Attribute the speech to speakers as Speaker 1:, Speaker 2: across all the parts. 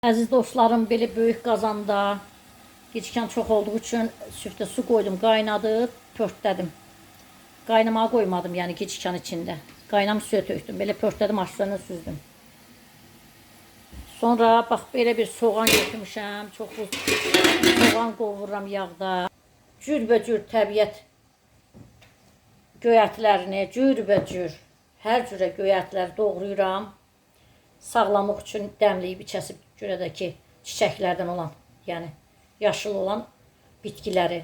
Speaker 1: Əziz dostlarım, belə böyük qazanda gecikən çox olduğu üçün süfrə su qoydum, qaynadıb, pörtlədim. Qaynamağa qoymadım, yəni gecikən içində. Qaynam suya tökdüm, belə pörtlədim, aşlarına süzdüm. Sonra bax belə bir soğan götürmüşəm, çoxlu soğan qovururam yağda. Cürbəcür təbiət göyərtilərini, cürbəcür hər cürə göyərtilər doğrayıram. Sağlamlıq üçün dəmliyib kəsib görədəki çiçəklərdən olan, yəni yaşıl olan bitkiləri.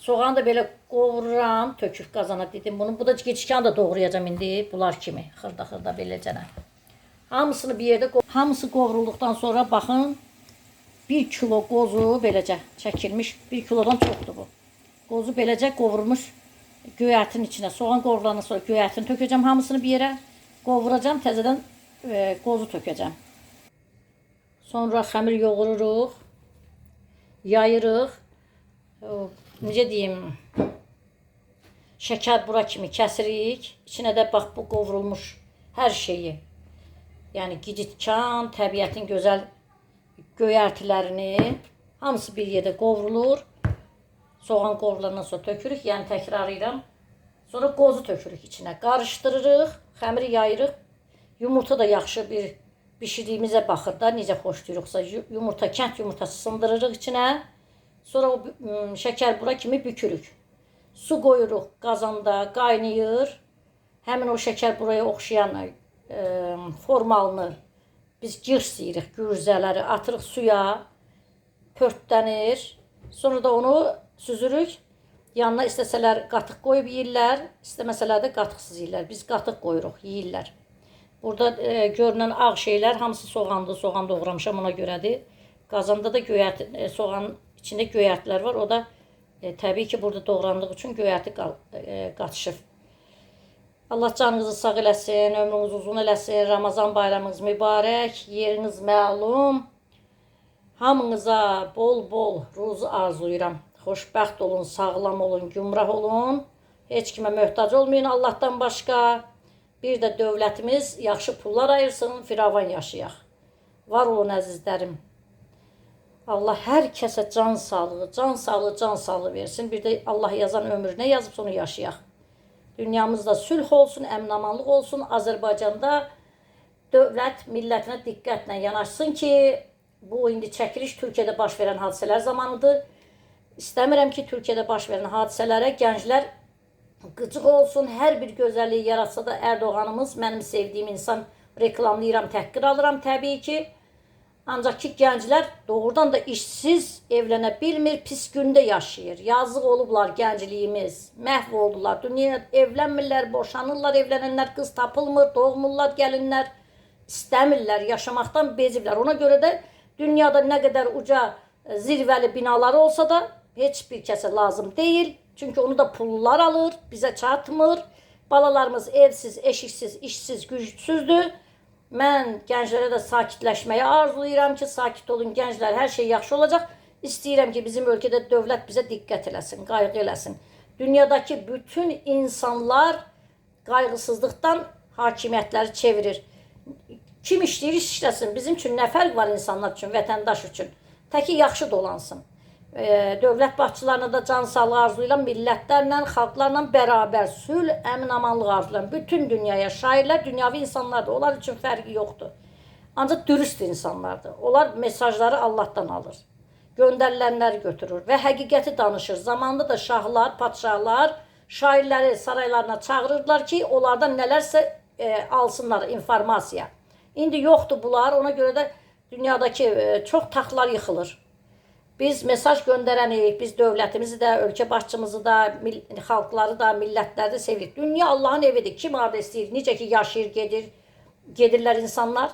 Speaker 1: Soğanı da belə qovururam, töküb qazana dedim bunu. Bu da gecikən də doğrayacağam indi bunlar kimi, xırda-xırda beləcənə. Hamısını bir yerdə hamısı qovrulduqdan sonra baxın 1 kilo qozu beləcə çəkilmiş, 1 kilodan çoxdur bu. Qozu beləcə qovurmuş göyərtin içinə. Soğan qovrulandan sonra göyərtini tökəcəm hamısını bir yerə, qovuracam təzədən qozu tökəcəm. Sonra xəmir yoğururuq, yayırıq, necə deyim, şəkər bura kimi kəsirik. İçinə də bax bu qovrulmuş hər şeyi, yəni gicitkan, təbiətin gözəl göyərtilərini hamısı bir yerdə qovrulur. Soğan qovrulandan sonra tökürük, yəni təkrarlayıram. Sonra qozu tökürük içinə, qarışdırırıq, xəmiri yayırıq. Yumurta da yaxşı bir bişirdiyimizə baxır da, necə xoşlayırıqsa. Yumurta, kənd yumurtası sındırırıq içinə. Sonra o şəkər bura kimi bükürük. Su qoyuruq qazanda, qaynayır. Həmin o şəkər buraya oxşayan formalını biz girs deyirik, gürzələri atırıq suya, pörtlənir. Sonra da onu süzürük. Yanına istəsələr qatıq qoyub yeyirlər, istəməsələr də qatıqsız yeyirlər. Biz qatıq qoyuruq, yeyirlər. Burada görünən ağ şeylər hamısı soğandır, soğan doğramışam ona görədir. Qazanda da göyərti, soğanın içində göyərtilər var. O da təbii ki, burada doğrandığı üçün göyərti qatışır. Allah canınızı sağ eləsin, ömrünüz uzun eləsin. Ramazan bayramınız mübarək, yeriniz məlum. Hamınıza bol-bol ruzu arzuyuram. Xoşbəxt olun, sağlam olun, gümrah olun. Heç kimə möhtac olmayın Allahdan başqa. Bir də dövlətimiz yaxşı pullar ayırsın, firavan yaşayaq. Var olun əzizlərim. Allah hər kəsə can sağlığı, can sağlığı, can sağlığı versin. Bir də Allah yazan ömrünə yazıb onu yaşayaq. Dünyamızda sülh olsun, əmin-amanlıq olsun. Azərbaycanda dövlət millətinə diqqətlə yanaşsın ki, bu indi çəkiliş Türkiyədə baş verən hadisələr zamanıdır. İstəmirəm ki, Türkiyədə baş verən hadisələrə gənclər qıcıq olsun, hər bir gözəlliyi yaratsa da Ərdoğanımız, mənim sevdiyim insan, reklamlayıram, təhqir alıram təbii ki. Ancaq ki, gənclər doğrudan da işsiz evlənə bilmir, pis gündə yaşayır. Yazıq olublar gəncliyimiz, məhv oldular. Dünyaya evlənmirlər, boşanırlar, evlənənlər, qız tapılmır, doğmurlar, gəlinlər istəmirlər, yaşamaqdan beziblər. Ona görə də dünyada nə qədər uca zirvəli binaları olsa da heç bir kəsə lazım deyil. Çünki onu da pullar alır, bizə çatmır. Balalarımız evsiz, eşiksiz, işsiz, gücsüzdür. Mən gənclərə də sakitləşməyi arzulayıram ki, sakit olun gənclər, hər şey yaxşı olacaq. İstəyirəm ki, bizim ölkədə dövlət bizə diqqət eləsin, qayğı eləsin. Dünyadakı bütün insanlar qayğısızlıqdan hakimiyyətləri çevirir. Kim işləyir, işləsin. Bizim üçün nə fərq var insanlar üçün, vətəndaş üçün? Təki yaxşı dolansın. Dövlət başçılarına da can sağlığı arzulayıram, millətlərlə, xalqlarla bərabər sülh, əmin-amanlıq arzulayıram. Bütün dünyaya, şairlər dünyavi insanlardır, onlar üçün fərqi yoxdur. Ancaq dürüst insanlardır. Onlar mesajları Allahdan alır. Göndərilənləri götürür və həqiqəti danışır. Zamanında da şahlar, padşahlar şairləri saraylarına çağırırlar ki, onlardan nələrsə alsınlar informasiya. İndi yoxdur bunlar, ona görə də dünyadakı çox taxtlar yıxılır. Biz mesaj göndərənik, biz dövlətimizi də, ölkə başçımızı da, xalqları da, millətləri də sevirik. Dünya Allahın evidir. Kim harada istəyir, necə ki yaşayır, gedirlər insanlar.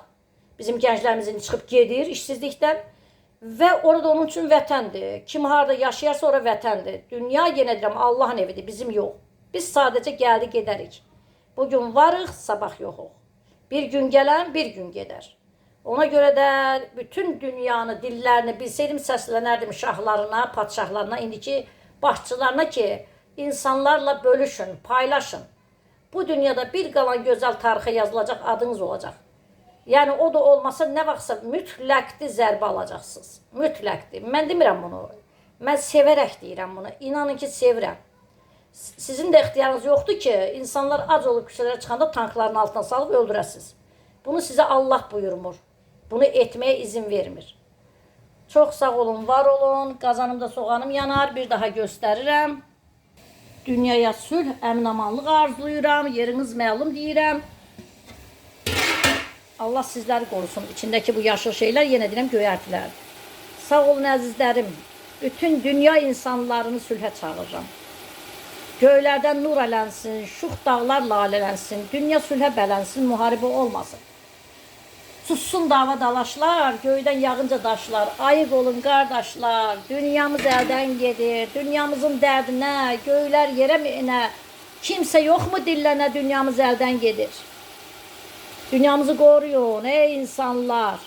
Speaker 1: Bizim gənclərimizin çıxıb gedir işsizlikdən. Və orada onun üçün vətəndir. Kim harada yaşayarsa ora vətəndir. Dünya, yenə deyirəm, Allahın evidir, bizim yox. Biz sadəcə gəldi gedərik. Bugün varıq, sabah yoxuq. Bir gün gələn, bir gün gedər. Ona görə də bütün dünyanı, dillərini bilsəydim, səslənərdim şahlarına, padşahlarına, indiki başçılarına ki, insanlarla bölüşün, paylaşın. Bu dünyada bir qalan gözəl tarixə yazılacaq adınız olacaq. Yəni o da olmasa nə vaxtsa mütləqdir zərbə alacaqsınız. Mütləqdir. Mən demirəm bunu. Mən sevərək deyirəm bunu. İnanın ki, sevirəm. Sizin də ixtiyarınız yoxdur ki, insanlar ac olub küçələrə çıxanda tankların altına salıb öldürəsiniz. Bunu sizə Allah buyurmur. Bunu etməyə izin vermir. Çox sağ olun, var olun. Qazanımda soğanım yanar. Bir daha göstərirəm. Dünyaya sülh, əmin-amanlıq arzuluyuram. Yeriniz məlum deyirəm. Allah sizləri qorusun. İçindəki bu yaşıl şeylər yenə deyirəm göyərtilər. Sağ olun əzizlərim. Bütün dünya insanlarını sülhə çağırıram. Göylərdən nur ələnsin, şux dağlar lalələnsin, dünya sülhə bələnsin, müharibə olmasın. Sussun dava dalaşlar, göydən yağınca daşlar, ayıq olun qardaşlar, dünyamız əldən gedir, dünyamızın dərdinə, göylər yerə minə, kimsə yoxmu dillənə, dünyamız əldən gedir. Dünyamızı qoruyun ey insanlar.